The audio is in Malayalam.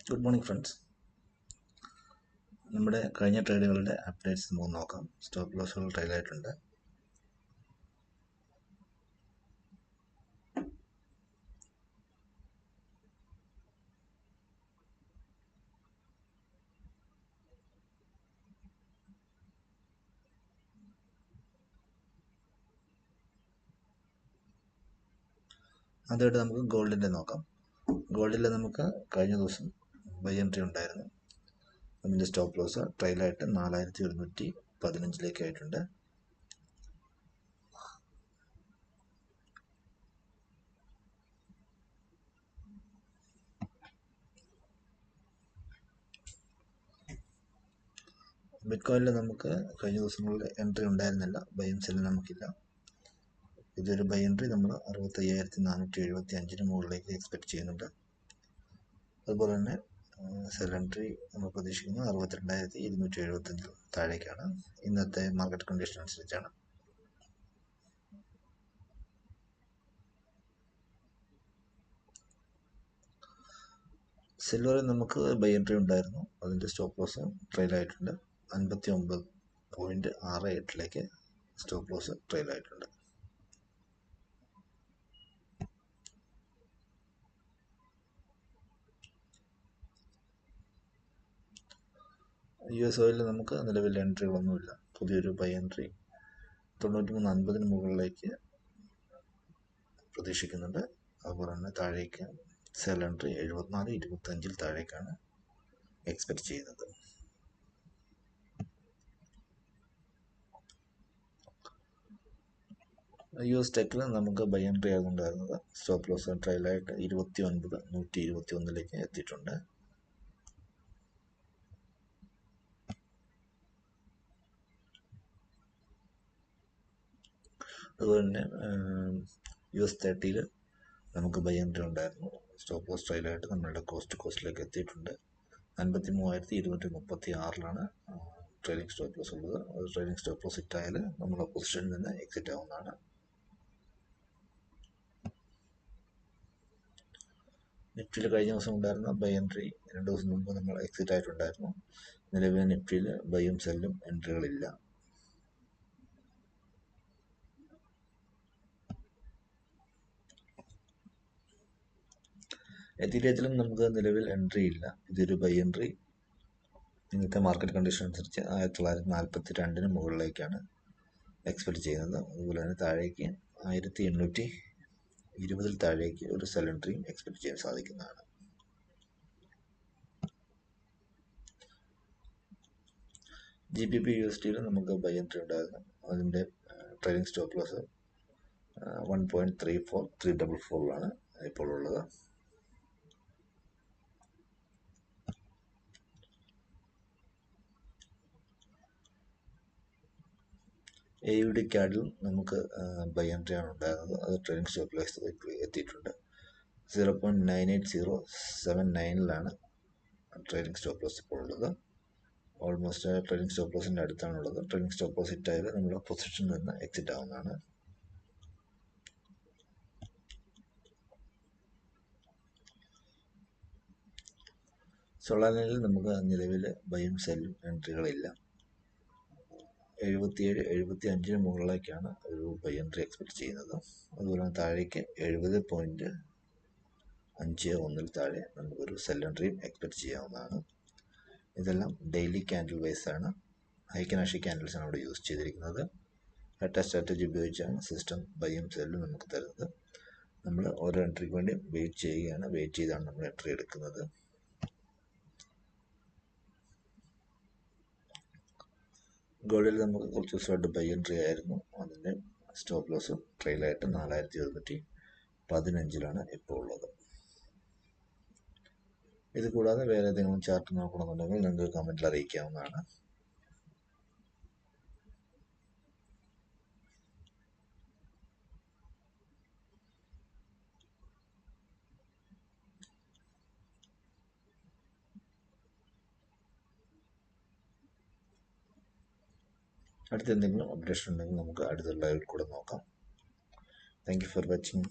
Good morning friends. നമ്മുടെ കഴിഞ്ഞ ട്രേഡുകളുടെ അപ്ഡേറ്റ്സ് നമുക്ക് നോക്കാം. സ്റ്റോപ്പ് ലോസുകൾ ട്രെയിൽ ആയിട്ടുണ്ട്. ആദ്യമായിട്ട് നമുക്ക് ഗോൾഡിൻ്റെ നോക്കാം. ഗോൾഡിൽ നമുക്ക് കഴിഞ്ഞ ദിവസം ബൈ എൻട്രി ഉണ്ടായിരുന്നു. അതിൻ്റെ സ്റ്റോപ്പ് ലോസ് ട്രെയിലായിട്ട് 4115 ആയിട്ടുണ്ട്. ബിറ്റ്കോയിനിൽ നമുക്ക് കഴിഞ്ഞ ദിവസങ്ങളിൽ എൻട്രി ഉണ്ടായിരുന്നില്ല, ബൈയും സെല്ലും നമുക്കില്ല. ഇതൊരു ബൈ എൻട്രി നമ്മൾ 65,475 മുകളിലേക്ക് എക്സ്പെക്ട് ചെയ്യുന്നുണ്ട്. അതുപോലെ തന്നെ സെൽ എൻട്രി നമ്മൾ പ്രതീക്ഷിക്കുന്നത് 62,275 താഴേക്കാണ്. ഇന്നത്തെ മാർക്കറ്റ് കണ്ടീഷൻ അനുസരിച്ചാണ്. സിൽവറിൽ നമുക്ക് ബൈ എൻട്രി ഉണ്ടായിരുന്നു. അതിൻ്റെ സ്റ്റോപ്പ് ലോസ് ട്രെയിൽ ആയിട്ടുണ്ട്. 59.68 സ്റ്റോപ്പ് ലോസ് ട്രെയിൽ ആയിട്ടുണ്ട്. US ഓയിലിൽ നമുക്ക് നിലവിൽ എൻട്രികളൊന്നുമില്ല. പുതിയൊരു ബൈ എൻട്രി 93.50 മുകളിലേക്ക് പ്രതീക്ഷിക്കുന്നുണ്ട്. അതുപോലെ തന്നെ താഴേക്ക് സെൽ എൻട്രി 74.25 താഴേക്കാണ് എക്സ്പെക്ട് ചെയ്യുന്നത്. US ടെക്കിൽ നമുക്ക് ബൈ എൻട്രി ആകുന്നുണ്ടായിരുന്നത്. സ്റ്റോപ്പ് ലോസ് ട്രെയിലായിട്ട് 29,121 എത്തിയിട്ടുണ്ട്. അതുപോലെ തന്നെ US 30ൽ നമുക്ക് ബൈ എൻട്രി ഉണ്ടായിരുന്നു. സ്റ്റോപ്പ് ലോസ് ട്രെയിലായിട്ട് നമ്മളുടെ കോസ്റ്റിലേക്ക് എത്തിയിട്ടുണ്ട്. 53,236 ട്രെയിലിംഗ് സ്റ്റോപ്പ് ലോസ് ഉള്ളത്. ട്രെയിലിംഗ് സ്റ്റോപ്പ് ലോസ് ഇട്ടായാൽ നമ്മുടെ പൊസിഷനിൽ നിന്ന് എക്സിറ്റ് ആവുന്നതാണ്. നിഫ്റ്റിയിൽ കഴിഞ്ഞ ദിവസം ഉണ്ടായിരുന്ന ബൈ എൻട്രി 2 ദിവസം മുമ്പ് നമ്മൾ എക്സിറ്റ് ആയിട്ടുണ്ടായിരുന്നു. നിലവിൽ നിഫ്റ്റിയിൽ ബൈയും സെല്ലും എൻട്രികളില്ല. എത്തിരിയത്തിലും നമുക്ക് നിലവിൽ എൻട്രി ഇല്ല. ഇതൊരു ബൈ എൻട്രി ഇന്നത്തെ മാർക്കറ്റ് കണ്ടീഷൻ അനുസരിച്ച് 1942 മുകളിലേക്കാണ് എക്സ്പെക്ട് ചെയ്യുന്നത്. അതുപോലെ തന്നെ താഴേക്ക് 1820 താഴേക്ക് ഒരു സെൽ എൻട്രിയും എക്സ്പെക്ട് ചെയ്യാൻ സാധിക്കുന്നതാണ്. GBP USDയിൽ നമുക്ക് ബൈ എൻട്രി ഉണ്ടായിരുന്നു. അതിൻ്റെ ട്രെയിലിംഗ് സ്റ്റോപ്പ് ലോസ് 1.34344 ഇപ്പോൾ ഉള്ളത്. AUD CAD-ൽ നമുക്ക് ബൈ എൻട്രി ആണ് ഉണ്ടായിരുന്നത്. അത് ട്രെയിലിംഗ് സ്റ്റോപ്പ് ലോസ് എത്തിയിട്ടുണ്ട്. 0.98079 ട്രെയിലിംഗ് സ്റ്റോപ്പ് ലോസ് ഇപ്പോൾ ഉള്ളത്. ഓൾമോസ്റ്റ് ട്രെയിലിംഗ് സ്റ്റോപ്പ് ലോസിൻ്റെ അടുത്താണുള്ളത്. ട്രെയിലിംഗ് സ്റ്റോപ്പ് ലോസ് ഇട്ടായാൽ നമ്മുടെ പൊസിഷനിൽ നിന്ന് എക്സിറ്റ് ആവുന്നതാണ്. സൊളാനയിൽ നമുക്ക് നിലവിൽ ബൈയും സെല്ലും എൻട്രികളില്ല. 77-75 മുകളിലേക്കാണ് ഒരു ബൈ എൻട്രി എക്സ്പെക്ട് ചെയ്യുന്നത്. അതുപോലെ താഴേക്ക് 70.51 താഴെ നമുക്കൊരു സെൽ എൻട്രിയും എക്സ്പെക്ട് ചെയ്യാവുന്നതാണ്. ഇതെല്ലാം ഡെയിലി ക്യാൻഡിൽ വൈസ് ആണ്. ഹൈക്കനാഷി ക്യാൻഡിൽസ് ആണ് ഇവിടെ യൂസ് ചെയ്തിരിക്കുന്നത്. ഹെറ്റ സ്ട്രാറ്റജി ഉപയോഗിച്ചാണ് സിസ്റ്റം ബൈയും സെല്ലും നമുക്ക് തരുന്നത്. നമ്മൾ ഓരോ എൻട്രിക്ക് വേണ്ടി വെയിറ്റ് ചെയ്യുകയാണ്. വെയിറ്റ് ചെയ്താണ് നമ്മൾ എൻട്രി എടുക്കുന്നത്. ഗോൾഡിൽ നമുക്ക് കുറച്ച് ദിവസമായിട്ട് ബൈ എൻട്രി ആയിരുന്നു. അതിൻ്റെ സ്റ്റോപ്പ് ലോസ് ട്രെയിലായിട്ട് 4115 ഇപ്പോൾ ഉള്ളത്. ഇത് കൂടാതെ വേറെ ഏതെങ്കിലും ചാർട്ട് നോക്കണമെന്നുണ്ടെങ്കിൽ നിങ്ങൾക്ക് കമൻറ്റിൽ അറിയിക്കാവുന്നതാണ്. അടുത്ത എന്തെങ്കിലും അപ്ഡേഷൻ ഉണ്ടെങ്കിൽ നമുക്ക് അടുത്ത ലൈവിൽ കൂടെ നോക്കാം. Thank you for watching.